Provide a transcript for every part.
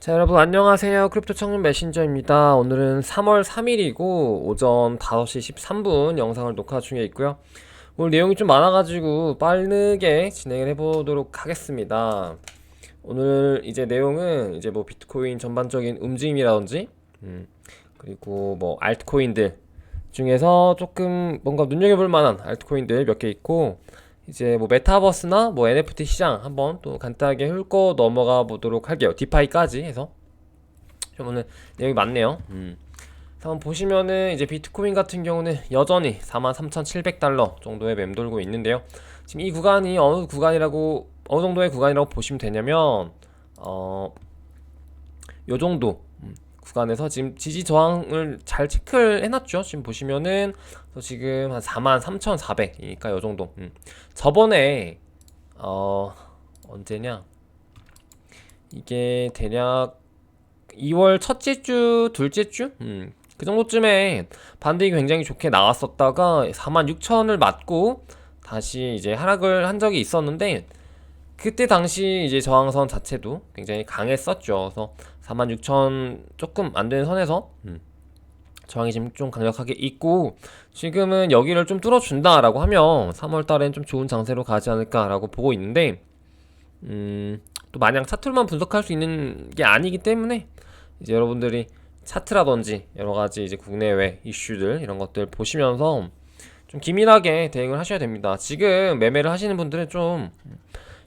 자, 여러분 안녕하세요. 크립토 청년 메신저입니다. 오늘은 3월 3일이고 오전 5시 13분 영상을 녹화 중에 있고요. 오늘 내용이 좀 많아가지고 빠르게 진행을 해보도록 하겠습니다. 오늘 이제 내용은 이제 뭐 비트코인 전반적인 움직임이라든지 그리고 뭐 알트코인들 중에서 조금 뭔가 눈여겨볼 만한 알트코인들 몇 개 있고, 이제 뭐 메타버스나 뭐 NFT 시장 한번 또 간단하게 훑고 넘어가 보도록 할게요. 디파이까지 해서 좀 오늘 내용이 많네요. 한번 보시면은 이제 비트코인 같은 경우는 여전히 43,700달러 정도에 맴돌고 있는데요. 지금 이 구간이 어느 정도의 구간이라고 보시면 되냐면 요 정도 구간에서 지금 지지 저항을 잘 체크를 해놨죠. 지금 보시면은 지금 한 43,400이니까 요 정도. 저번에 언제냐, 이게 대략 2월 첫째 주, 둘째 주? 그 정도쯤에 반등이 굉장히 좋게 나왔었다가 46,000을 맞고 다시 이제 하락을 한 적이 있었는데, 그때 당시 이제 저항선 자체도 굉장히 강했었죠. 그래서 46,000 조금 안 되는 선에서 저항이 지금 좀 강력하게 있고, 지금은 여기를 좀 뚫어준다라고 하면 3월 달엔 좀 좋은 장세로 가지 않을까라고 보고 있는데, 또 마냥 차트로만 분석할 수 있는 게 아니기 때문에 이제 여러분들이 차트라든지 여러 가지 이제 국내외 이슈들 이런 것들 보시면서 좀 기민하게 대응을 하셔야 됩니다. 지금 매매를 하시는 분들은 좀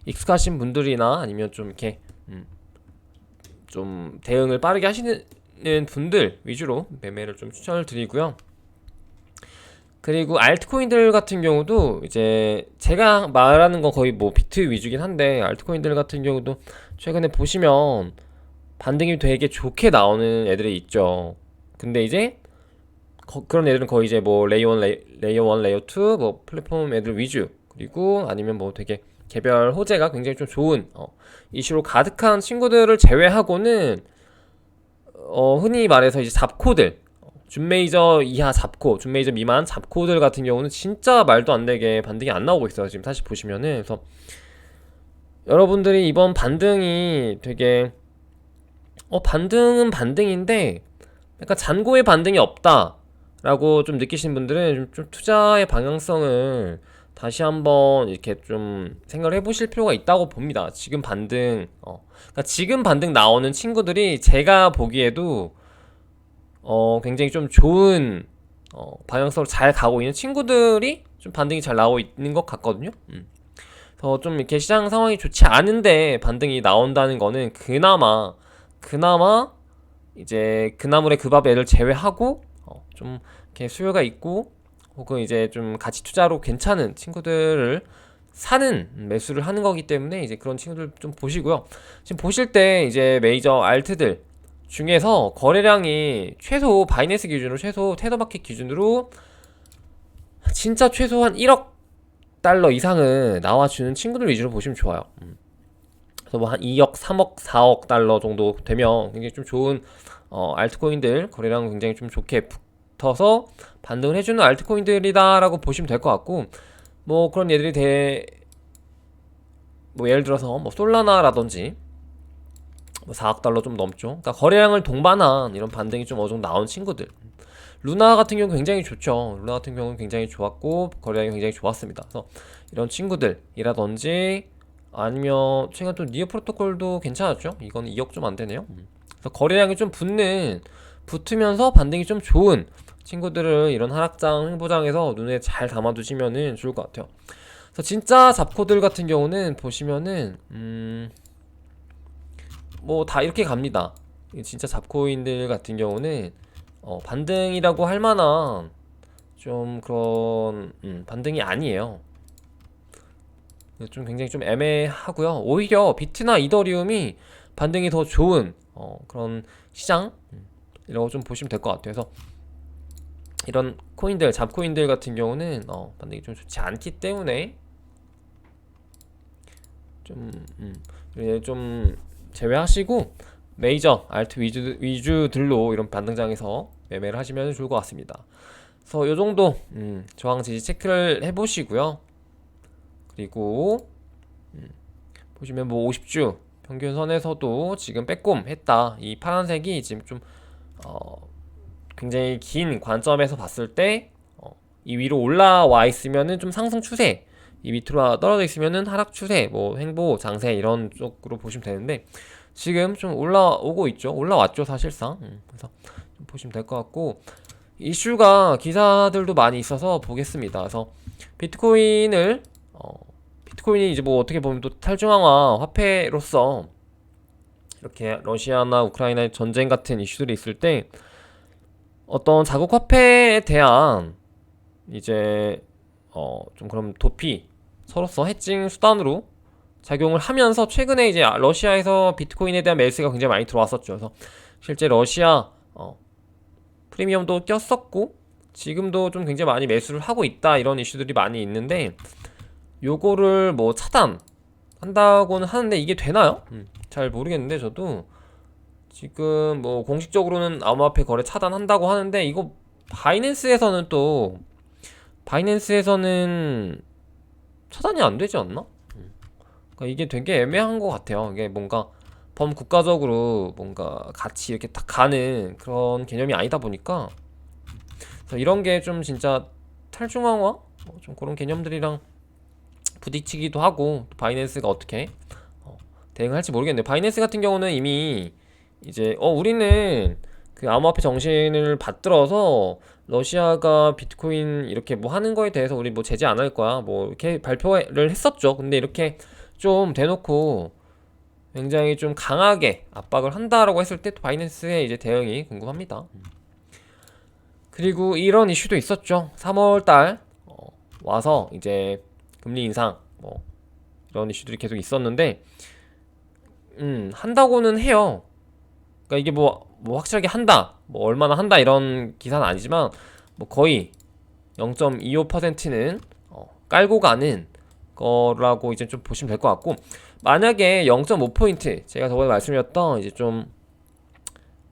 익숙하신 분들이나 아니면 좀 이렇게 좀 대응을 빠르게 하시는 분들 위주로 매매를 좀 추천을 드리고요. 그리고 알트코인들 같은 경우도 이제 제가 말하는 건 거의 뭐 비트 위주긴 한데, 알트코인들 같은 경우도 최근에 보시면 반등이 되게 좋게 나오는 애들이 있죠. 근데 이제 그런 애들은 거의 이제 뭐 레이어 1, 레이어 2 뭐 플랫폼 애들 위주, 그리고 아니면 뭐 되게 개별 호재가 굉장히 좀 좋은 이슈로 가득한 친구들을 제외하고는 흔히 말해서 이제 잡코들, 준메이저 이하 잡코, 준메이저 미만 잡코들 같은 경우는 진짜 말도 안 되게 반등이 안 나오고 있어요. 지금 사실 보시면은. 그래서 여러분들이 이번 반등이 되게 반등은 반등인데 약간 잔고의 반등이 없다라고 좀 느끼시는 분들은 좀 투자의 방향성을 다시 한번 이렇게 좀 생각을 해보실 필요가 있다고 봅니다. 지금 반등, 그러니까 지금 반등 나오는 친구들이 제가 보기에도 굉장히 좀 좋은 방향성으로 잘 가고 있는 친구들이 좀 반등이 잘 나오고 있는 것 같거든요. 그래서 좀 이렇게 시장 상황이 좋지 않은데 반등이 나온다는 거는 그나마 이제 그나물의 그 밥 애를 제외하고 좀 이렇게 수요가 있고, 혹은 이제 좀 가치 투자로 괜찮은 친구들을 사는 매수를 하는 거기 때문에 이제 그런 친구들 좀 보시고요. 지금 보실 때 이제 메이저 알트들 중에서 거래량이 최소 바이낸스 기준으로, 최소 테더마켓 기준으로 진짜 최소한 1억 달러 이상은 나와주는 친구들 위주로 보시면 좋아요. 그래서 뭐 한 2억, 3억, 4억 달러 정도 되면 굉장히 좀 좋은 알트코인들 거래량 굉장히 좀 좋게 붙어서 반등을 해주는 알트코인들이다라고 보시면 될 것 같고, 뭐 그런 얘들이 뭐 예를 들어서 뭐 솔라나라든지 뭐 4억 달러 좀 넘죠. 그러니까 거래량을 동반한 이런 반등이 좀 어느 정도 나온 친구들. 루나 같은 경우 굉장히 좋죠. 루나 같은 경우는 굉장히 좋았고 거래량이 굉장히 좋았습니다. 그래서 이런 친구들이라든지, 아니면 최근 또 니어 프로토콜도 괜찮았죠. 이건 2억 좀 안 되네요. 그래서 거래량이 좀 붙으면서 반등이 좀 좋은 친구들을 이런 하락장 행보장에서 눈에 잘 담아두시면은 좋을 것 같아요. 그래서 진짜 잡코들 같은 경우는 보시면은 뭐 다 이렇게 갑니다. 진짜 잡코인들 같은 경우는 반등이라고 할 만한 좀 그런 반등이 아니에요. 좀 굉장히 좀 애매하고요. 오히려 비트나 이더리움이 반등이 더 좋은 그런 시장이라고 좀 보시면 될 것 같아요. 그래서 이런 코인들, 잡코인들 같은 경우는 반등이 좀 좋지 않기 때문에 좀 제외하시고 메이저 알트 위주들로 이런 반등장에서 매매를 하시면 좋을 것 같습니다. 그래서 요 정도 저항 지지 체크를 해보시고요. 그리고 보시면 뭐 50주 평균선에서도 지금 빼꼼했다. 이 파란색이 지금 좀 굉장히 긴 관점에서 봤을 때 이 위로 올라와 있으면은 좀 상승 추세, 이 밑으로 떨어져 있으면은 하락 추세, 뭐 횡보 장세 이런 쪽으로 보시면 되는데 지금 좀 올라오고 있죠. 올라왔죠 사실상. 그래서 좀 보시면 될 것 같고, 이슈가 기사들도 많이 있어서 보겠습니다. 그래서 비트코인을 비트코인이 이제 뭐 어떻게 보면 또 탈중앙화 화폐로서 이렇게 러시아나 우크라이나의 전쟁 같은 이슈들이 있을 때 어떤 자국 화폐에 대한 이제 좀 그럼 도피 서로서 해칭 수단으로 작용을 하면서 최근에 이제 러시아에서 비트코인에 대한 매수가 굉장히 많이 들어왔었죠. 그래서 실제 러시아 프리미엄도 꼈었고 지금도 좀 굉장히 많이 매수를 하고 있다 이런 이슈들이 많이 있는데 요거를 뭐 차단한다고는 하는데 이게 되나요? 잘 모르겠는데 저도 지금 뭐 공식적으로는 암호화폐 거래 차단한다고 하는데 이거 바이낸스에서는 차단이 안 되지 않나? 그러니까 이게 되게 애매한 것 같아요. 이게 뭔가 범국가적으로 뭔가 같이 이렇게 딱 가는 그런 개념이 아니다 보니까 그래서 이런 게 좀 진짜 탈중앙화? 좀 그런 개념들이랑 부딪히기도 하고 또 바이낸스가 어떻게 대응할지 모르겠네요. 바이낸스 같은 경우는 이미 이제 우리는 그 암호화폐 정신을 받들어서 러시아가 비트코인 이렇게 뭐 하는 거에 대해서 우리 뭐 제재 안 할 거야 뭐 이렇게 발표를 했었죠. 근데 이렇게 좀 대놓고 굉장히 좀 강하게 압박을 한다라고 했을 때 또 바이낸스의 이제 대응이 궁금합니다. 그리고 이런 이슈도 있었죠. 3월달 와서 이제 금리 인상 뭐 이런 이슈들이 계속 있었는데 한다고는 해요. 그러니까 이게 뭐 확실하게 한다 뭐 얼마나 한다 이런 기사는 아니지만 뭐 거의 0.25%는 깔고 가는 거라고 이제 좀 보시면 될 것 같고, 만약에 0.5포인트 제가 저번에 말씀드렸던 이제 좀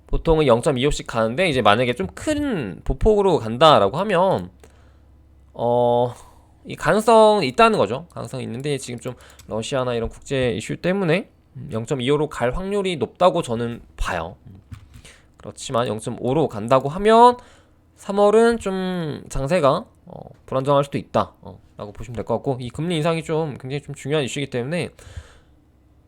보통은 0.25씩 가는데 이제 만약에 좀 큰 보폭으로 간다라고 하면 이 가능성이 있다는 거죠. 가능성이 있는데 지금 좀 러시아나 이런 국제 이슈 때문에 0.25로 갈 확률이 높다고 저는 봐요. 그렇지만 0.5로 간다고 하면 3월은 좀 장세가 불안정할 수도 있다 라고 보시면 될 것 같고, 이 금리 인상이 좀 굉장히 좀 중요한 이슈이기 때문에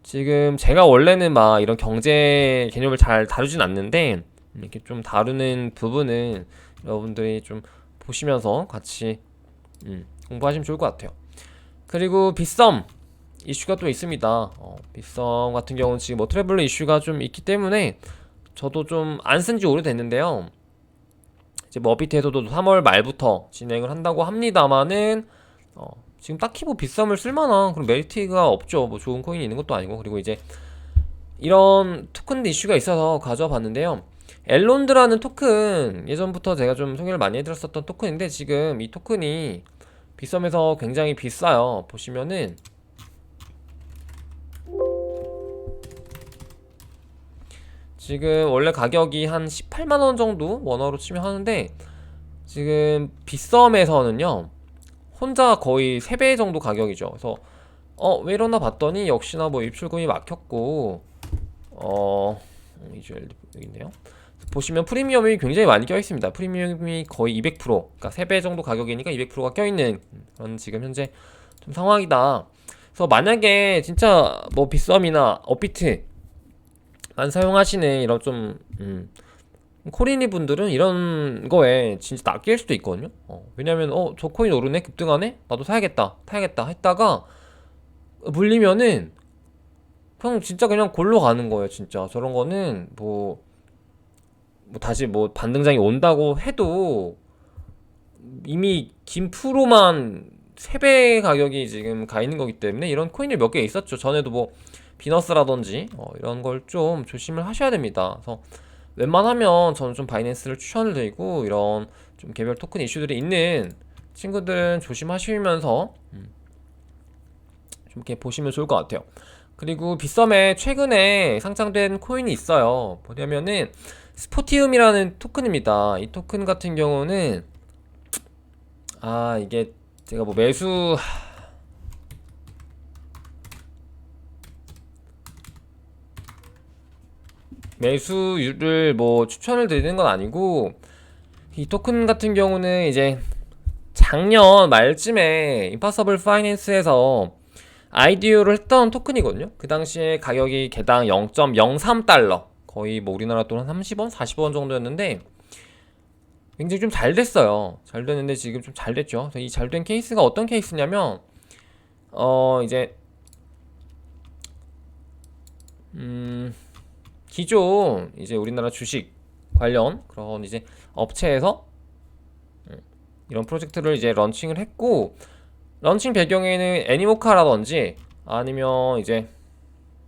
지금 제가 원래는 막 이런 경제 개념을 잘 다루진 않는데 이렇게 좀 다루는 부분은 여러분들이 좀 보시면서 같이 공부하시면 좋을 것 같아요. 그리고 빗썸 이슈가 또 있습니다. 빗썸 같은 경우는 지금 뭐 트래블러 이슈가 좀 있기 때문에 저도 좀 안 쓴 지 오래됐는데요. 이제 뭐 업비트에서도 3월 말부터 진행을 한다고 합니다만은 지금 딱히 뭐 빗썸을 쓸만한 그런 메리트가 없죠. 뭐 좋은 코인이 있는 것도 아니고. 그리고 이제 이런 토큰 이슈가 있어서 가져와 봤는데요. 엘론드라는 토큰, 예전부터 제가 좀 소개를 많이 해드렸었던 토큰인데 지금 이 토큰이 빗썸에서 굉장히 비싸요. 보시면은 지금 원래 가격이 한 18만원 정도 원화로 치면 하는데 지금 빗썸에서는요 혼자 거의 3배 정도 가격이죠. 그래서 왜 이러나 봤더니 역시나 뭐 입출금이 막혔고 이제 여기 있네요. 보시면 프리미엄이 굉장히 많이 껴있습니다. 프리미엄이 거의 200%, 그러니까 3배 정도 가격이니까 200%가 껴있는 그런 지금 현재 좀 상황이다. 그래서 만약에 진짜 뭐 빗썸이나 업비트 안 사용하시는 이런 좀 코리니 분들은 이런 거에 진짜 낚일 수도 있거든요. 왜냐면 저 코인 오르네, 급등하네, 나도 사야겠다 타야겠다 했다가 물리면은 그냥 진짜 그냥 골로 가는 거예요. 진짜 저런 거는 뭐 다시 뭐 반등장이 온다고 해도 이미 긴 프로만 3배 가격이 지금 가 있는 거기 때문에 이런 코인이 몇 개 있었죠. 전에도 뭐 비너스라든지 이런 걸 좀 조심을 하셔야 됩니다. 그래서 웬만하면 저는 좀 바이낸스를 추천을 드리고, 이런 좀 개별 토큰 이슈들이 있는 친구들은 조심하시면서 좀 이렇게 보시면 좋을 것 같아요. 그리고 빗썸에 최근에 상장된 코인이 있어요. 뭐냐면은 스포티움이라는 토큰입니다. 이 토큰 같은 경우는 이게 제가 뭐 매수를 뭐 추천을 드리는 건 아니고, 이 토큰 같은 경우는 이제 작년 말쯤에 임파서블 파이낸스에서 IDO를 했던 토큰이거든요. 그 당시에 가격이 개당 0.03달러, 거의 뭐 우리나라 돈 한 30원, 40원 정도였는데 굉장히 좀 잘 됐어요. 잘 됐는데 지금 좀 잘 됐죠. 이 잘 된 케이스가 어떤 케이스냐면 이제 기존 이제 우리나라 주식 관련 그런 이제 업체에서 이런 프로젝트를 이제 런칭을 했고, 런칭 배경에는 애니모카라든지 아니면 이제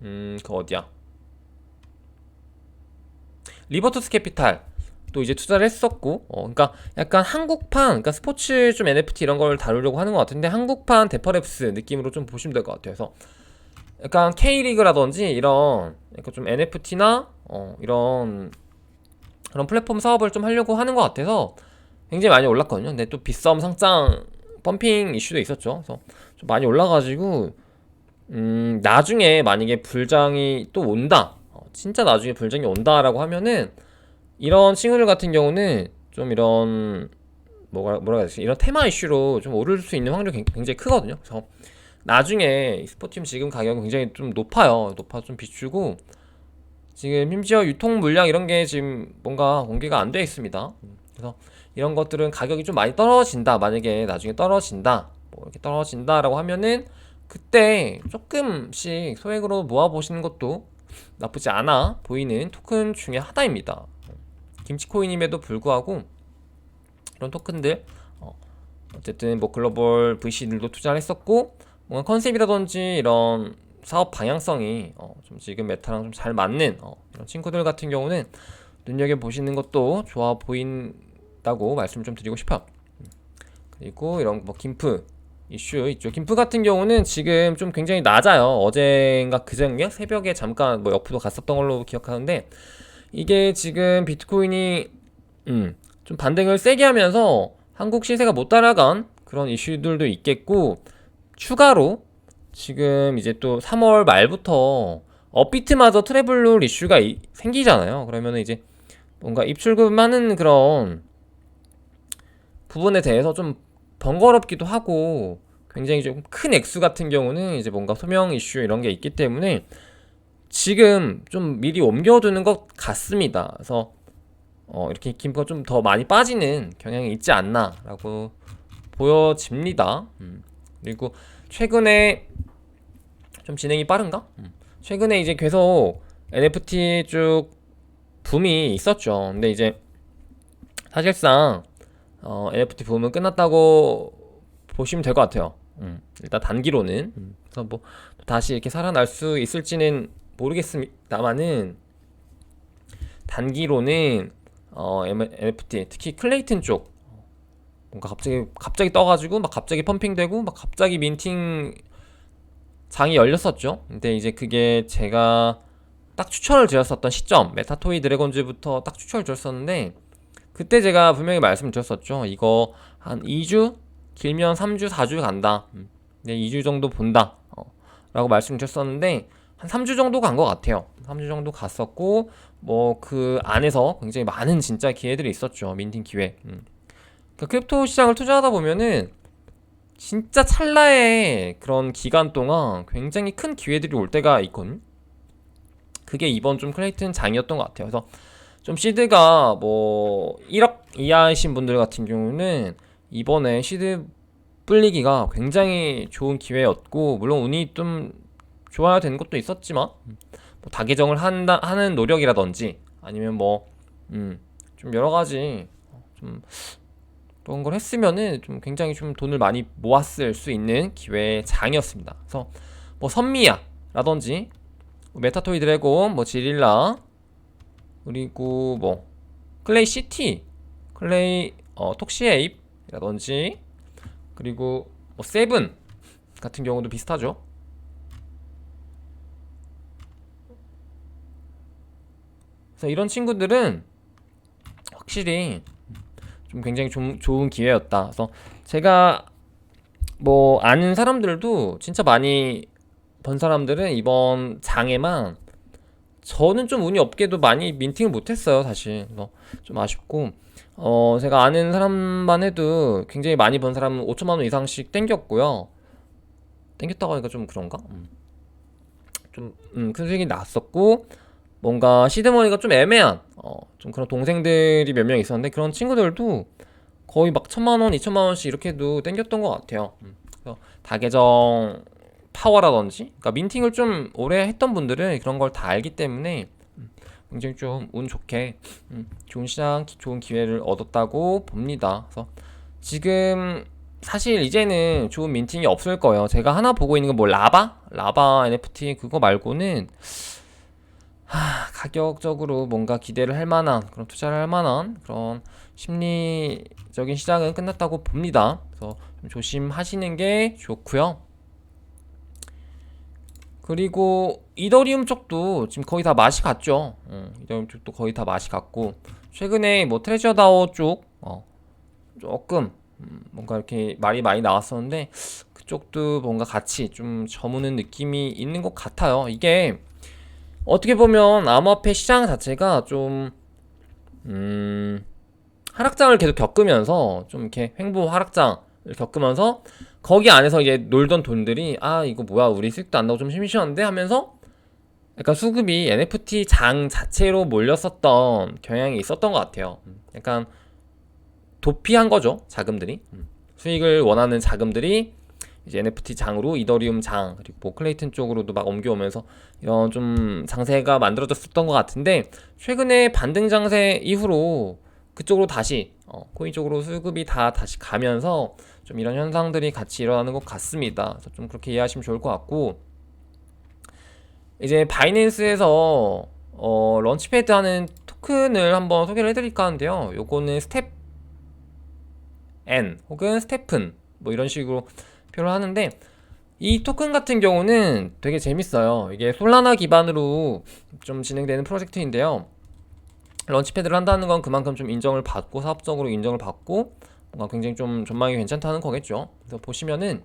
그 어디야, 리버투스 캐피탈 또 이제 투자를 했었고, 그러니까 약간 한국판, 그러니까 스포츠 좀 NFT 이런 걸 다루려고 하는 것 같은데 한국판 데퍼랩스 느낌으로 좀 보시면 될 것 같아요. 그래서 약간 K리그라든지 이런 약간 좀 NFT나 이런 그런 플랫폼 사업을 좀 하려고 하는 것 같아서 굉장히 많이 올랐거든요. 근데 또 빗썸 상장 펌핑 이슈도 있었죠. 그래서 좀 많이 올라가지고 나중에 만약에 불장이 또 온다, 진짜 나중에 불장이 온다라고 하면은 이런 친구들 같은 경우는 좀 이런 뭐라 해야 되지, 이런 테마 이슈로 좀 오를 수 있는 확률이 굉장히 크거든요. 그래서 나중에 스포팀 지금 가격은 굉장히 좀 높아요. 좀 비추고, 지금 심지어 유통 물량 이런 게 지금 뭔가 공개가 안 돼 있습니다. 그래서 이런 것들은 가격이 좀 많이 떨어진다, 만약에 나중에 떨어진다, 뭐 이렇게 떨어진다라고 하면은 그때 조금씩 소액으로 모아 보시는 것도 나쁘지 않아 보이는 토큰 중에 하나입니다. 김치코인임에도 불구하고 이런 토큰들, 어쨌든 뭐 글로벌 VC들도 투자를 했었고, 뭔가 컨셉이라든지 이런 사업 방향성이 좀 지금 메타랑 좀 잘 맞는 이런 친구들 같은 경우는 눈여겨 보시는 것도 좋아 보인다고 말씀 좀 드리고 싶어요. 그리고 이런 뭐 김프 이슈 있죠. 김프 같은 경우는 지금 좀 굉장히 낮아요. 어젠가 그젠가 새벽에 잠깐 뭐 옆으로 갔었던 걸로 기억하는데, 이게 지금 비트코인이 좀 반등을 세게 하면서 한국 시세가 못 따라간 그런 이슈들도 있겠고, 추가로 지금 이제 또 3월 말부터 업비트마저 트래블룰 이슈가 생기잖아요. 그러면 이제 뭔가 입출금하는 그런 부분에 대해서 좀 번거롭기도 하고, 굉장히 좀 큰 액수 같은 경우는 이제 뭔가 소명 이슈 이런 게 있기 때문에 지금 좀 미리 옮겨두는 것 같습니다. 그래서 이렇게 김프가 좀 더 많이 빠지는 경향이 있지 않나라고 보여집니다. 그리고 최근에 좀 진행이 빠른가? 최근에 이제 계속 NFT 쭉 붐이 있었죠. 근데 이제 사실상 NFT 붐은 끝났다고 보시면 될 것 같아요. 일단 단기로는. 그래서 뭐 다시 이렇게 살아날 수 있을지는 모르겠습니다만은, 단기로는 NFT 특히 클레이튼 쪽 뭔가 갑자기 떠가지고 막 갑자기 펌핑되고 막 갑자기 민팅 장이 열렸었죠. 근데 이제 그게 제가 딱 추천을 드렸었던 시점, 메타토이 드래곤즈부터 딱 추천을 드렸었는데, 그때 제가 분명히 말씀을 드렸었죠. 이거 한 2주, 길면 3주, 4주 간다. 네, 2주 정도 본다. 라고 말씀을 드렸었는데, 한 3주 정도 간 것 같아요. 3주 정도 갔었고, 뭐 그 안에서 굉장히 많은 진짜 기회들이 있었죠. 민팅 기회. 그러니까 크립토 시장을 투자하다 보면은 진짜 찰나의 그런 기간 동안 굉장히 큰 기회들이 올 때가 있거든. 그게 이번 좀 클레이튼 장이었던 것 같아요. 그래서 좀 시드가 뭐 1억 이하이신 분들 같은 경우는 이번에 시드 불리기가 굉장히 좋은 기회였고, 물론 운이 좀 좋아야 되는 것도 있었지만 뭐 다계정을 하는 노력이라든지 아니면 뭐 좀 여러 가지 좀 그런 걸 했으면은 좀 굉장히 좀 돈을 많이 모았을 수 있는 기회의 장이었습니다. 그래서 뭐 선미야라든지 메타토이 드래곤, 뭐 지릴라, 그리고 뭐 클레이 시티, 클레이 톡시에입이라든지, 그리고 뭐 세븐 같은 경우도 비슷하죠. 그래서 이런 친구들은 확실히 좀 굉장히 좋은 기회였다. 그래서 제가 뭐 아는 사람들도 진짜 많이 번 사람들은 이번 장에만 저는 좀 운이 없게도 많이 민팅을 못했어요, 사실. 그래서 좀 아쉽고, 제가 아는 사람만 해도 굉장히 많이 번 사람은 5천만 원 이상씩 땡겼고요. 땡겼다고 하니까 좀 그런가? 큰 수익이 났었고, 뭔가 시드머니가 좀 애매한, 좀 그런 동생들이 몇 명 있었는데, 그런 친구들도 거의 막 1,000만 원, 2천만 원씩 이렇게도 땡겼던 것 같아요. 그래서 다계정 파워라든지, 그러니까 민팅을 좀 오래 했던 분들은 그런 걸 다 알기 때문에 굉장히 좀 운 좋게 좋은 시장, 좋은 기회를 얻었다고 봅니다. 그래서 지금 사실 이제는 좋은 민팅이 없을 거예요. 제가 하나 보고 있는 건 뭐 라바 NFT 그거 말고는 가격적으로 뭔가 기대를 할 만한 그런 투자를 할 만한 그런 심리적인 시장은 끝났다고 봅니다. 그래서 좀 조심하시는 게 좋고요. 그리고 이더리움 쪽도 지금 거의 다 맛이 갔죠. 이더리움 쪽도 거의 다 맛이 갔고 최근에 뭐 트레저 다오 쪽 조금 뭔가 이렇게 말이 많이 나왔었는데 그쪽도 뭔가 같이 좀 저무는 느낌이 있는 것 같아요. 이게 어떻게 보면 암호화폐 시장 자체가 좀 하락장을 계속 겪으면서 좀 이렇게 횡보 하락장을 겪으면서 거기 안에서 이제 놀던 돈들이 아 이거 뭐야 우리 수익도 안 나고 좀 심심한데 하면서 약간 수급이 NFT 장 자체로 몰렸었던 경향이 있었던 것 같아요. 약간 도피한 거죠 자금들이. 수익을 원하는 자금들이 이제 NFT 장으로 이더리움 장 그리고 뭐 클레이튼 쪽으로도 막 옮겨오면서 이런 좀 장세가 만들어졌었던 것 같은데 최근에 반등 장세 이후로 그쪽으로 다시 코인 쪽으로 수급이 다 다시 가면서 좀 이런 현상들이 같이 일어나는 것 같습니다. 그래서 좀 그렇게 이해하시면 좋을 것 같고 이제 바이낸스에서 런치패드 하는 토큰을 한번 소개를 해드릴까 하는데요. 요거는 스텝 N 혹은 스테픈 뭐 이런 식으로 표현을 하는데 이 토큰 같은 경우는 되게 재밌어요. 이게 솔라나 기반으로 좀 진행되는 프로젝트인데요. 런치패드를 한다는 건 그만큼 좀 인정을 받고 사업적으로 인정을 받고 뭔가 굉장히 좀 전망이 괜찮다는 거겠죠. 그래서 보시면은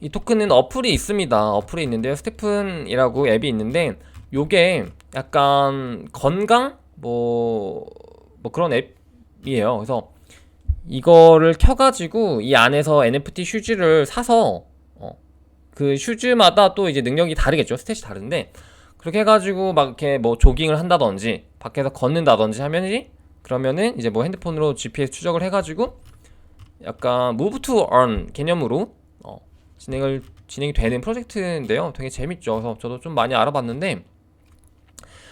이 토큰은 어플이 있습니다. 어플이 있는데요. 스테픈이라고 앱이 있는데 요게 약간 건강 뭐 그런 앱이에요. 그래서 이거를 켜가지고 이 안에서 NFT 슈즈를 사서 그 슈즈마다 또 이제 능력이 다르겠죠. 스탯이 다른데 그렇게 해가지고 막 이렇게 뭐 조깅을 한다든지 밖에서 걷는다든지 하면은 그러면은 이제 뭐 핸드폰으로 GPS 추적을 해가지고 약간 move to earn 개념으로 진행이 되는 프로젝트인데요. 되게 재밌죠. 그래서 저도 좀 많이 알아봤는데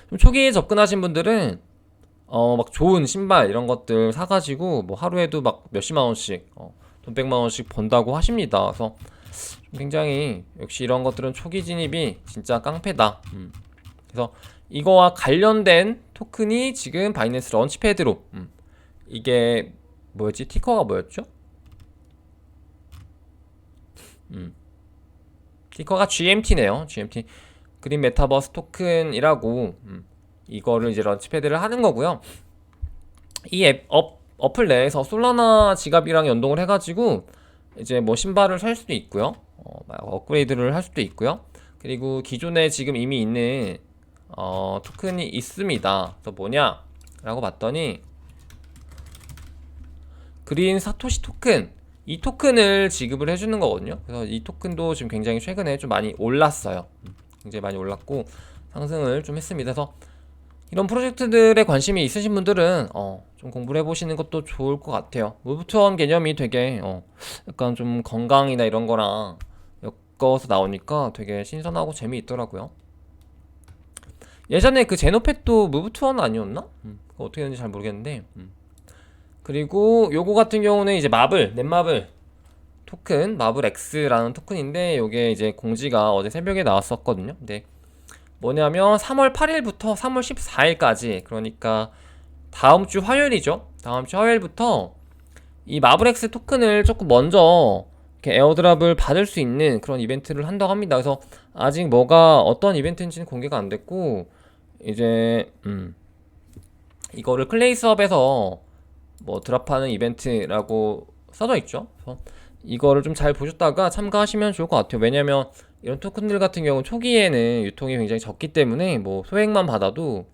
좀 초기에 접근하신 분들은 막 좋은 신발 이런 것들 사가지고 뭐 하루에도 막 몇십만 원씩 돈 100만 원씩 번다고 하십니다. 그래서 굉장히 역시 이런 것들은 초기 진입이 진짜 깡패다. 그래서 이거와 관련된 토큰이 지금 바이낸스 런치패드로 이게 뭐였지? 티커가 뭐였죠? 티커가 GMT네요. GMT 그린 메타버스 토큰이라고 이거를 이제 런치패드를 하는 거고요. 이 어플 내에서 솔라나 지갑이랑 연동을 해가지고 이제 뭐 신발을 살 수도 있고요. 업그레이드를 할 수도 있고요. 그리고 기존에 지금 이미 있는 토큰이 있습니다. 그래서 뭐냐? 라고 봤더니 그린 사토시 토큰 이 토큰을 지급을 해주는 거거든요. 그래서 이 토큰도 지금 굉장히 최근에 좀 많이 올랐어요. 굉장히 많이 올랐고 상승을 좀 했습니다. 그래서 이런 프로젝트들에 관심이 있으신 분들은 좀 공부를 해보시는 것도 좋을 것 같아요. 무브투원 개념이 되게 약간 좀 건강이나 이런 거랑 엮어서 나오니까 되게 신선하고 재미있더라고요. 예전에 그 제노펫도 무브투원 아니었나? 그거 어떻게 되는지 잘 모르겠는데 그리고 요거 같은 경우는 이제 넷마블 토큰 마블 X라는 토큰인데 요게 이제 공지가 어제 새벽에 나왔었거든요. 근데 뭐냐면 3월 8일부터 3월 14일까지 그러니까 다음 주 화요일이죠. 다음 주 화요일부터 이 마블엑스 토큰을 조금 먼저 이렇게 에어드랍을 받을 수 있는 그런 이벤트를 한다고 합니다. 그래서 아직 뭐가 어떤 이벤트인지는 공개가 안 됐고 이제 이거를 클레이 수업에서 뭐 드랍하는 이벤트라고 써져 있죠. 그래서 이거를 좀 잘 보셨다가 참가하시면 좋을 것 같아요. 왜냐면 이런 토큰들 같은 경우는 초기에는 유통이 굉장히 적기 때문에 뭐 소액만 받아도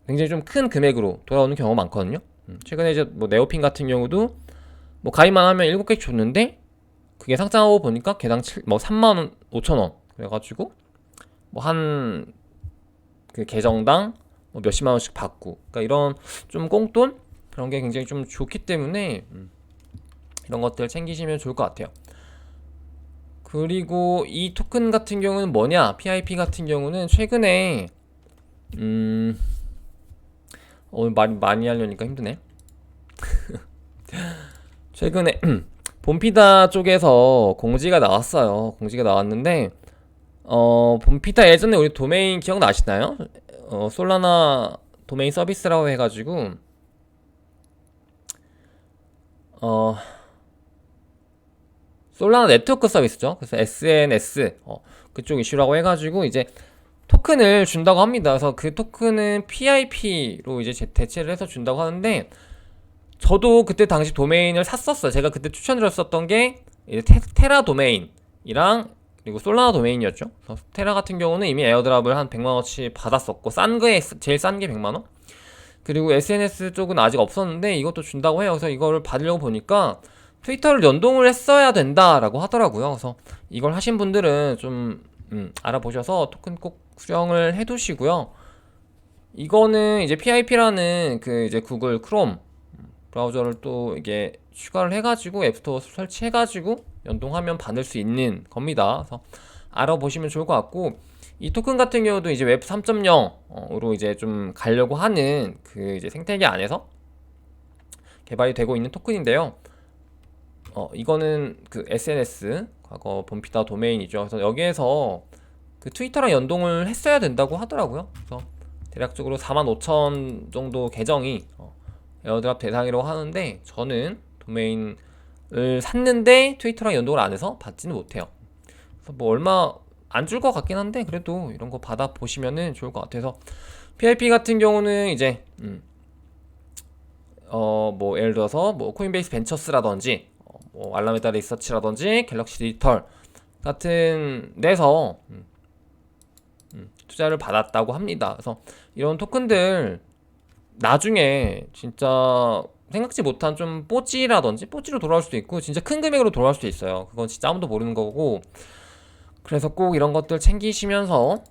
굉장히 좀 큰 금액으로 돌아오는 경우가 많거든요. 최근에 이제 뭐 네오핀 같은 경우도 뭐 가입만 하면 7개 줬는데 그게 상장하고 보니까 개당 3만 5천 원 그래가지고 뭐 한 그 계정당 뭐 몇십만 원씩 받고, 그러니까 이런 좀 꽁돈 그런 게 굉장히 좀 좋기 때문에 이런 것들 챙기시면 좋을 것 같아요. 그리고 이 토큰 같은 경우는 뭐냐, PIP 같은 경우는 최근에 말 많이 하려니까 힘드네. 최근에 본피다 쪽에서 공지가 나왔어요. 공지가 나왔는데 본피타 예전에 우리 도메인 기억나시나요? 솔라나 도메인 서비스라고 해가지고 솔라나 네트워크 서비스죠. 그래서 SNS 그쪽 이슈라고 해가지고 이제 토큰을 준다고 합니다. 그래서 그 토큰은 PIP로 이제 대체를 해서 준다고 하는데, 저도 그때 당시 도메인을 샀었어요. 제가 그때 추천드렸었던 게 이제 테라 도메인이랑 그리고 솔라나 도메인이었죠. 그래서 테라 같은 경우는 이미 에어드랍을 한 100만원치 받았었고, 싼 거에 제일 싼 게 100만원. 그리고 SNS 쪽은 아직 없었는데 이것도 준다고 해요. 그래서 이거를 받으려고 보니까 트위터를 연동을 했어야 된다라고 하더라고요. 그래서 이걸 하신 분들은 좀 알아보셔서 토큰 꼭 수령을 해두시고요. 이거는 이제 PIP라는 그 이제 구글 크롬 브라우저를 또 이게 추가를 해가지고 앱스토어 설치해가지고 연동하면 받을 수 있는 겁니다. 그래서 알아보시면 좋을 것 같고, 이 토큰 같은 경우도 이제 웹 3.0으로 이제 좀 가려고 하는 그 이제 생태계 안에서 개발이 되고 있는 토큰인데요. 이거는 그 SNS 과거 본피다 도메인이죠. 그래서 여기에서 그 트위터랑 연동을 했어야 된다고 하더라고요. 그래서 대략적으로 45,000 정도 계정이 에어드랍 대상이라고 하는데, 저는 도메인을 샀는데 트위터랑 연동을 안 해서 받지는 못해요. 그래서 뭐 얼마 안 줄 것 같긴 한데 그래도 이런 거 받아 보시면은 좋을 것 같아서, PIP 같은 경우는 이제 뭐 예를 들어서 뭐 코인베이스 벤처스라든지 뭐 알라메다 리서치라든지 갤럭시 디지털 같은 데서 투자를 받았다고 합니다. 그래서 이런 토큰들 나중에 진짜 생각지 못한 좀 뽀찌라든지 뽀찌로 돌아올 수도 있고 진짜 큰 금액으로 돌아올 수도 있어요. 그건 진짜 아무도 모르는 거고, 그래서 꼭 이런 것들 챙기시면서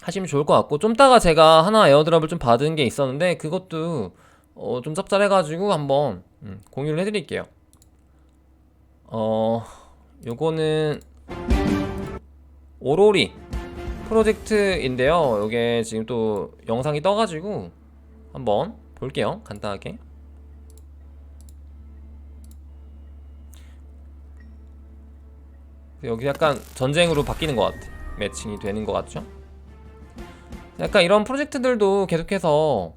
하시면 좋을 것 같고, 좀 이따가 제가 하나 에어드랍을 좀 받은 게 있었는데 그것도 좀 짭짤해가지고 한번 공유를 해드릴게요. 요거는 오로리 프로젝트인데요. 요게 지금 또 영상이 떠가지고 한번 볼게요. 간단하게. 여기 약간 전쟁으로 바뀌는 것 같아. 매칭이 되는 것 같죠? 약간 이런 프로젝트들도 계속해서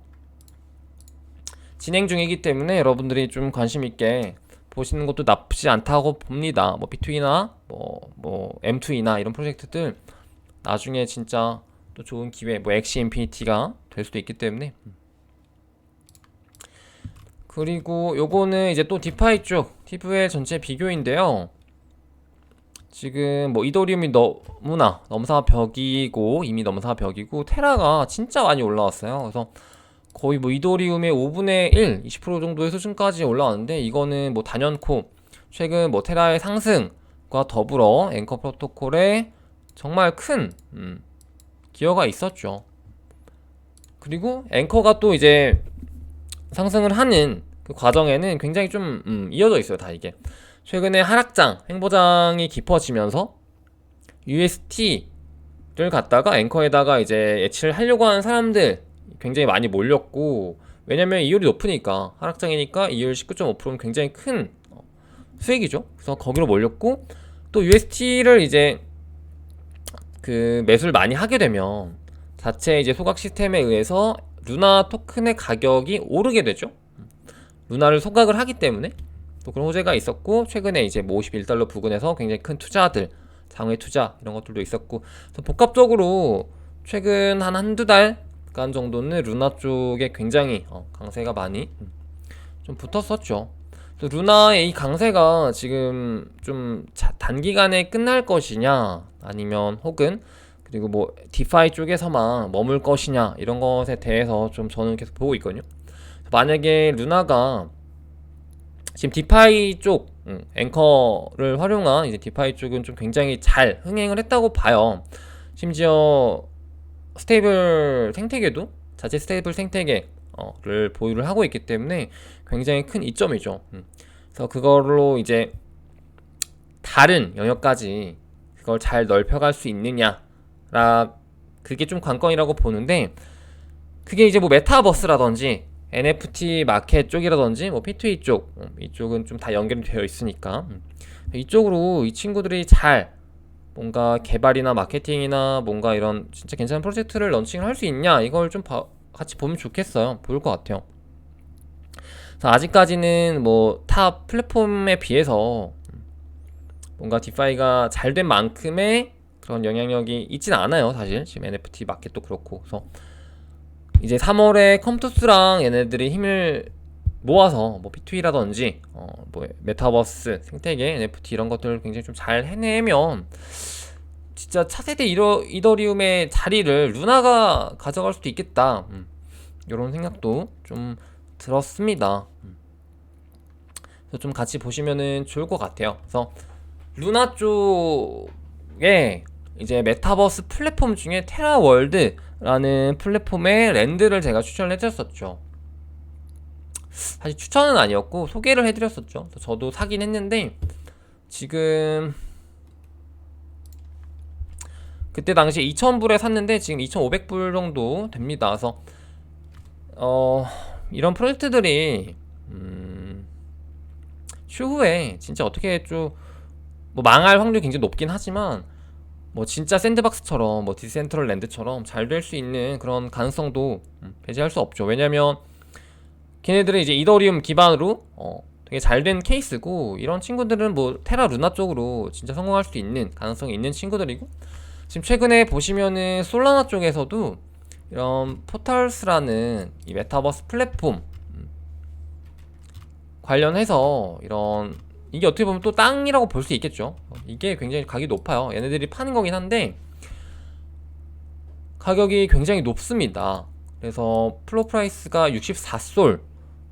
진행 중이기 때문에 여러분들이 좀 관심 있게 보시는 것도 나쁘지 않다고 봅니다. 뭐 B2E나 뭐 M2E나 이런 프로젝트들 나중에 진짜 또 좋은 기회, 뭐 엑시 인피니티가 될 수도 있기 때문에. 그리고 요거는 이제 또 디파이 쪽 TVL 전체 비교인데요. 지금 뭐 이더리움이 너무나 넘사 벽이고, 이미 넘사 벽이고, 테라가 진짜 많이 올라왔어요. 그래서 거의 뭐 이더리움의 5분의 1, 20% 정도의 수준까지 올라왔는데, 이거는 뭐 단연코 최근 뭐 테라의 상승과 더불어 앵커 프로토콜에 정말 큰 기여가 있었죠. 그리고 앵커가 또 이제 상승을 하는 그 과정에는 굉장히 좀 이어져 있어요. 다 이게 최근에 하락장, 횡보장이 깊어지면서 UST를 갖다가 앵커에다가 이제 예치를 하려고 하는 사람들 굉장히 많이 몰렸고, 왜냐면 이율이 높으니까, 하락장이니까 이율 19.5%는 굉장히 큰 수익이죠. 그래서 거기로 몰렸고, 또 UST를 이제 그 매수를 많이 하게 되면 자체 이제 소각 시스템에 의해서 루나 토큰의 가격이 오르게 되죠. 루나를 소각을 하기 때문에 또 그런 호재가 있었고, 최근에 이제 뭐 51달러 부근에서 굉장히 큰 투자들, 장외 투자 이런 것들도 있었고, 그래서 복합적으로 최근 한두 달간 정도는 루나 쪽에 굉장히 강세가 많이 좀 붙었었죠. 그래서 루나의 이 강세가 지금 좀 단기간에 끝날 것이냐, 아니면 혹은 그리고 뭐 디파이 쪽에서만 머물 것이냐, 이런 것에 대해서 좀 저는 계속 보고 있거든요. 만약에 루나가 지금 디파이 쪽 앵커를 활용한 이제 디파이 쪽은 좀 굉장히 잘 흥행을 했다고 봐요. 심지어 스테이블 생태계도 자체 스테이블 생태계를 보유를 하고 있기 때문에 굉장히 큰 이점이죠. 그래서 그걸로 이제 다른 영역까지 그걸 잘 넓혀갈 수 있느냐라, 그게 좀 관건이라고 보는데, 그게 이제 뭐 메타버스라든지 NFT 마켓 쪽이라든지 뭐 P2E 쪽, 이쪽은 좀 다 연결이 되어 있으니까 이쪽으로 이 친구들이 잘 뭔가 개발이나 마케팅이나 뭔가 이런 진짜 괜찮은 프로젝트를 런칭을 할 수 있냐, 이걸 좀 같이 보면 좋겠어요. 보일 것 같아요. 그래서 아직까지는 뭐 타 플랫폼에 비해서 뭔가 디파이가 잘 된 만큼의 그런 영향력이 있진 않아요. 사실 지금 NFT 마켓도 그렇고. 그래서 이제 3월에 컴투스랑 얘네들이 힘을 모아서 뭐 P2E라든지 뭐 메타버스 생태계 NFT 이런 것들을 굉장히 좀 잘 해내면 진짜 차세대 이더리움의 자리를 루나가 가져갈 수도 있겠다, 이런 생각도 좀 들었습니다. 그래서 좀 같이 보시면은 좋을 것 같아요. 그래서 루나 쪽에 이제 메타버스 플랫폼 중에 테라월드라는 플랫폼의 랜드를 제가 추천을 해드렸었죠. 사실 추천은 아니었고 소개를 해드렸었죠. 저도 사긴 했는데 지금 그때 당시 2,000불에 샀는데 지금 2,500불 정도 됩니다. 그래서 이런 프로젝트들이 추후에 진짜 어떻게 좀 뭐 망할 확률이 굉장히 높긴 하지만 뭐 진짜 샌드박스처럼 뭐 디센트럴랜드처럼 잘 될 수 있는 그런 가능성도 배제할 수 없죠. 왜냐면 걔네들은 이제 이더리움 기반으로 되게 잘 된 케이스고, 이런 친구들은 뭐 테라 루나 쪽으로 진짜 성공할 수 있는 가능성이 있는 친구들이고, 지금 최근에 보시면은 솔라나 쪽에서도 이런 포털스라는 이 메타버스 플랫폼 관련해서 이런, 이게 어떻게 보면 또 땅이라고 볼 수 있겠죠. 이게 굉장히 가격이 높아요. 얘네들이 파는 거긴 한데 가격이 굉장히 높습니다. 그래서 플로 프라이스가 64솔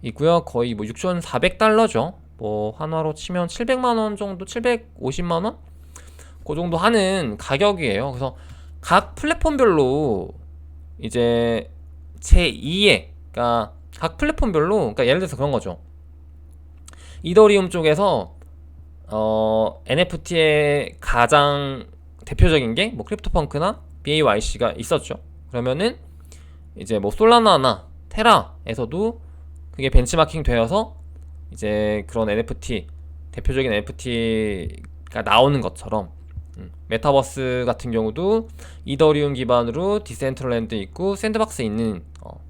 이고요. 거의 뭐 6,400달러죠. 뭐 한화로 치면 700만원 정도, 750만원? 그 정도 하는 가격이에요. 그래서 각 플랫폼별로 이제 제2의, 그러니까 각 플랫폼별로, 그러니까 예를 들어서 그런 거죠. 이더리움 쪽에서 NFT의 가장 대표적인 게 뭐 크립토펑크나 BAYC가 있었죠. 그러면은 이제 뭐 솔라나나 테라에서도 그게 벤치마킹 되어서 이제 그런 NFT, 대표적인 NFT가 나오는 것처럼 메타버스 같은 경우도 이더리움 기반으로 디센트럴랜드 있고 샌드박스 있는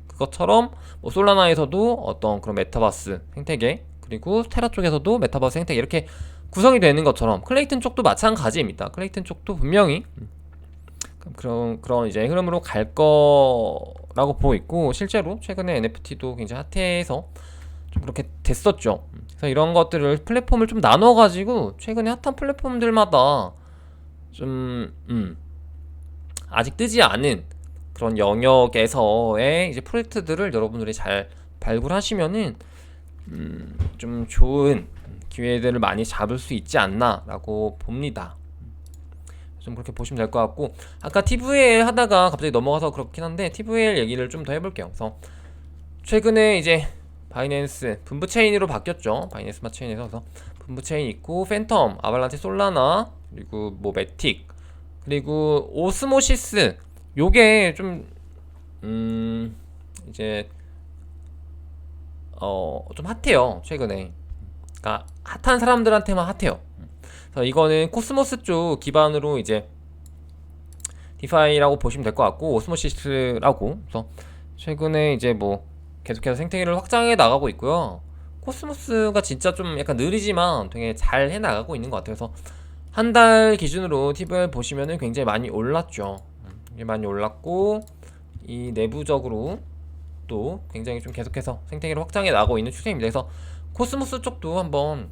그것처럼 뭐 솔라나에서도 어떤 그런 메타버스 생태계, 그리고 테라 쪽에서도 메타버스 생태계, 이렇게 구성이 되는 것처럼 클레이튼 쪽도 마찬가지입니다. 클레이튼 쪽도 분명히 그런 이제 흐름으로 갈 거라고 보고 있고, 실제로 최근에 NFT도 굉장히 핫해서 좀 그렇게 됐었죠. 그래서 이런 것들을 플랫폼을 좀 나눠가지고 최근에 핫한 플랫폼들마다 좀 아직 뜨지 않은 그런 영역에서의 이제 프로젝트들을 여러분들이 잘 발굴하시면은 좀 좋은 기회들을 많이 잡을 수 있지 않나라고 봅니다. 좀 그렇게 보시면 될 것 같고, 아까 TVL 하다가 갑자기 넘어가서 그렇긴 한데 TVL 얘기를 좀 더 해볼게요. 그래서 최근에 이제 바이낸스 분부 체인으로 바뀌었죠. 바이낸스 스마트 체인에서. 그래서 분부 체인 있고 팬텀, 아발란체, 솔라나, 그리고 뭐 매틱, 그리고 오스모시스. 요게 좀 이제 좀 핫해요 최근에. 그러니까 핫한 사람들한테만 핫해요. 그래서 이거는 코스모스 쪽 기반으로 이제 디파이라고 보시면 될 것 같고, 오스모시스라고. 그래서 최근에 이제 뭐 계속해서 생태계를 확장해 나가고 있고요. 코스모스가 진짜 좀 약간 느리지만 되게 잘 해 나가고 있는 것 같아요. 그래서 한 달 기준으로 TVL 보시면은 굉장히 많이 올랐죠. 많이 올랐고, 이 내부적으로 또 굉장히 좀 계속해서 생태계를 확장해 나가고 있는 추세입니다. 그래서 코스모스 쪽도 한번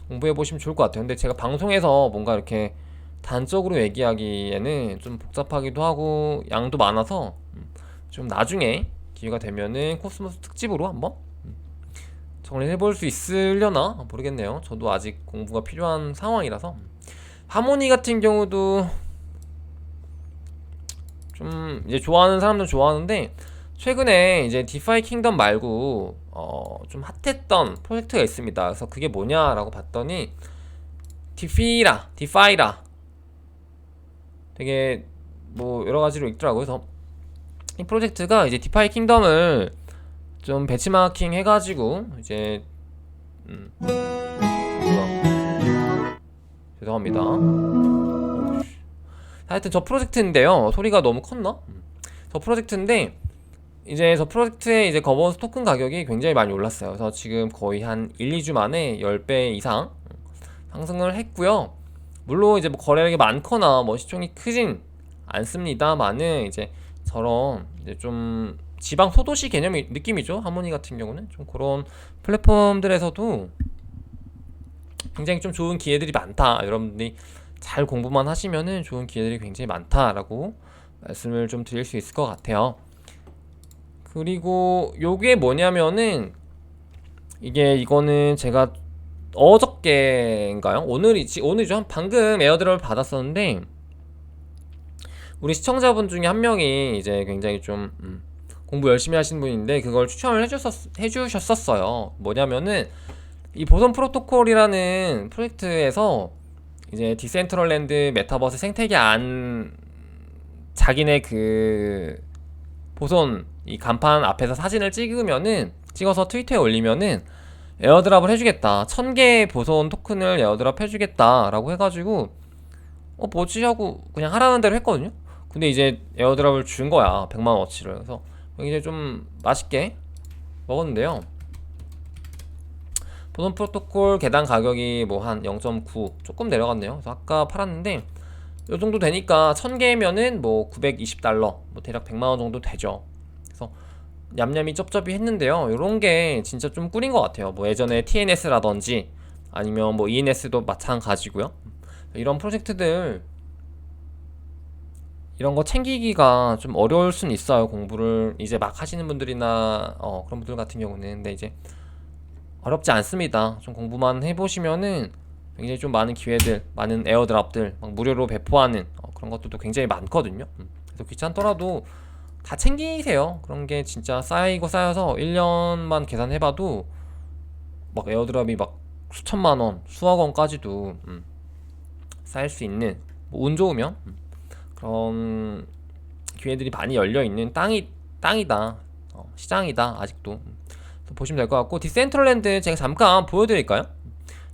공부해 보시면 좋을 것 같아요. 근데 제가 방송에서 뭔가 이렇게 단적으로 얘기하기에는 좀 복잡하기도 하고 양도 많아서 좀 나중에 기회가 되면은 코스모스 특집으로 한번 정리해 볼 수 있으려나 모르겠네요. 저도 아직 공부가 필요한 상황이라서. 하모니 같은 경우도 좀 이제 좋아하는 사람들은 좋아하는데, 최근에 이제 디파이 킹덤 말고 좀 핫했던 프로젝트가 있습니다. 그래서 그게 뭐냐라고 봤더니 디파이라 되게 뭐 여러 가지로 있더라고요. 그래서 이 프로젝트가 이제 디파이 킹덤을 좀 배치마킹 해가지고 이제 뭐야, 죄송합니다. 하여튼 저 프로젝트인데요. 소리가 너무 컸나? 저 프로젝트인데 이제 저 프로젝트의 이제 거버넌스 토큰 가격이 굉장히 많이 올랐어요. 그래서 지금 거의 한 1, 2주 만에 10배 이상 상승을 했고요. 물론 이제 뭐 거래량이 많거나 뭐 시총이 크진 않습니다만은 이제 저런 이제 좀 지방 소도시 개념이 느낌이죠. 하모니 같은 경우는 좀 그런 플랫폼들에서도 굉장히 좀 좋은 기회들이 많다. 여러분들이 잘 공부만 하시면은 좋은 기회들이 굉장히 많다라고 말씀을 좀 드릴 수 있을 것 같아요. 그리고 요게 뭐냐면은 이거는 제가 어저께인가요? 오늘이죠. 한 방금 에어드랍을 받았었는데 우리 시청자분 중에 한 명이 이제 굉장히 좀 공부 열심히 하시는 분인데 그걸 추천을 해주셨었어요. 뭐냐면은 이 보선 프로토콜이라는 프로젝트에서 이제 디센트럴랜드 메타버스 생태계 안 자기네 그 보선 이 간판 앞에서 사진을 찍어서 트위터에 올리면은 에어드랍을 해주겠다. 1000개 보선 토큰을 에어드랍 해주겠다 라고 해가지고 뭐지 하고 그냥 하라는 대로 했거든요. 근데 이제 에어드랍을 준 거야. 100만원어치를. 그래서 굉장히 좀 맛있게 먹었는데요. 보선 프로토콜 개당 가격이 뭐 한 0.9 조금 내려갔네요. 그래서 아까 팔았는데 요 정도 되니까 1000개면은 뭐 920달러 뭐 대략 100만원 정도 되죠. 그래서 냠냠이 쩝쩝이 했는데요. 요런게 진짜 좀 꿀인 것 같아요. 뭐 예전에 TNS라든지 아니면 뭐 ENS도 마찬가지고요. 이런 프로젝트들 이런 거 챙기기가 좀 어려울 순 있어요. 공부를 이제 막 하시는 분들이나 그런 분들 같은 경우는. 근데 이제 어렵지 않습니다. 좀 공부만 해보시면은 굉장히 좀 많은 기회들, 많은 에어드랍들 막 무료로 배포하는 그런 것들도 굉장히 많거든요. 그래서 귀찮더라도 다 챙기세요. 그런 게 진짜 쌓이고 쌓여서 1년만 계산해봐도 막 에어드랍이 막 수천만원, 수억원까지도 쌓일 수 있는, 뭐 운 좋으면 그런 기회들이 많이 열려있는 땅이다. 시장이다 아직도. 보시면 될 것 같고, 디센트럴랜드 제가 잠깐 보여드릴까요?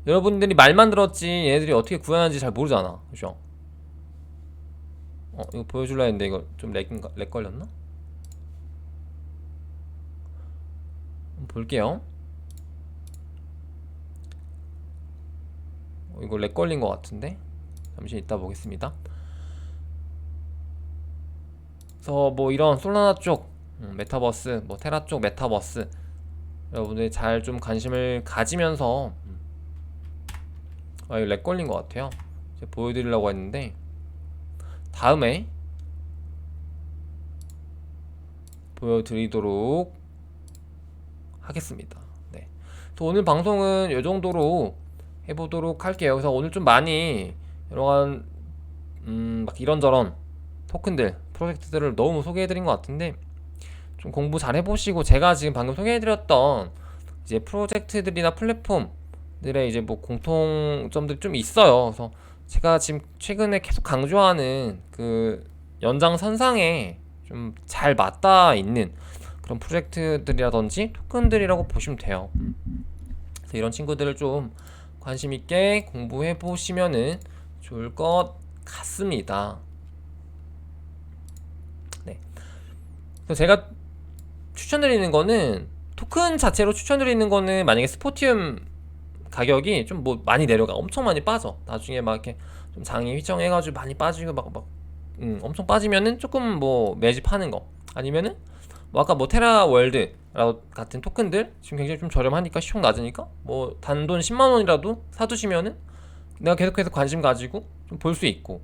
여러분들이 말만 들었지 얘네들이 어떻게 구현하는지 잘 모르잖아. 그죠? 이거 보여줄라 했는데 이거 좀 렉 걸렸나? 볼게요. 이거 렉 걸린 것 같은데 잠시 이따 보겠습니다. 그래서 뭐 이런 솔라나 쪽 메타버스, 뭐 테라 쪽 메타버스 여러분들이 잘 좀 관심을 가지면서 이거 렉 걸린 것 같아요. 제가 보여드리려고 했는데 다음에 보여드리도록 하겠습니다. 네. 또 오늘 방송은 이 정도로 해보도록 할게요. 그래서 오늘 좀 많이 여러간 막 이런저런 토큰들, 프로젝트들을 너무 소개해드린 것 같은데 좀 공부 잘 해보시고, 제가 지금 방금 소개해드렸던 이제 프로젝트들이나 플랫폼들의 이제 뭐 공통점들이 좀 있어요. 그래서 제가 지금 최근에 계속 강조하는 그 연장선상에 좀 잘 맞닿아 있는 그런 프로젝트들이라든지 토큰들이라고 보시면 돼요. 그래서 이런 친구들을 좀 관심 있게 공부해 보시면은 좋을 것 같습니다. 네. 그래서 제가 추천드리는 거는, 토큰 자체로 추천드리는 거는 만약에 스포티움 가격이 좀 뭐 많이 내려가, 엄청 많이 빠져. 나중에 막 이렇게 좀 장이 휘청해가지고 많이 빠지고 막 엄청 빠지면은 조금 뭐 매집하는 거, 아니면은 뭐 아까 뭐 테라 월드 같은 토큰들 지금 굉장히 좀 저렴하니까 시총 낮으니까 뭐 단돈 10만 원이라도 사두시면은 내가 계속해서 관심 가지고 좀 볼 수 있고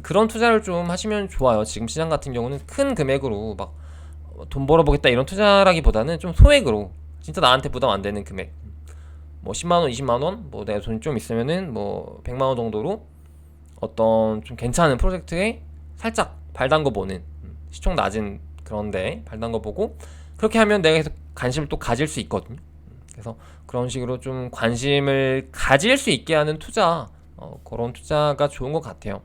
그런 투자를 좀 하시면 좋아요. 지금 시장 같은 경우는 큰 금액으로 막 돈 벌어보겠다 이런 투자라기보다는 좀 소액으로 진짜 나한테 부담 안 되는 금액 뭐 10만원, 20만원 뭐 내가 돈이 좀 있으면은 뭐 100만원 정도로 어떤 좀 괜찮은 프로젝트에 살짝 발 담궈보는 시총 낮은 그런데 발 담궈보고 그렇게 하면 내가 계속 관심을 또 가질 수 있거든요. 그래서 그런 식으로 좀 관심을 가질 수 있게 하는 투자 그런 투자가 좋은 것 같아요.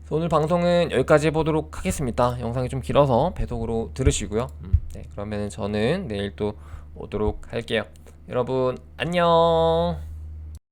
그래서 오늘 방송은 여기까지 해보도록 하겠습니다. 영상이 좀 길어서 배속으로 들으시고요. 네, 그러면 저는 내일 또 오도록 할게요. 여러분 안녕.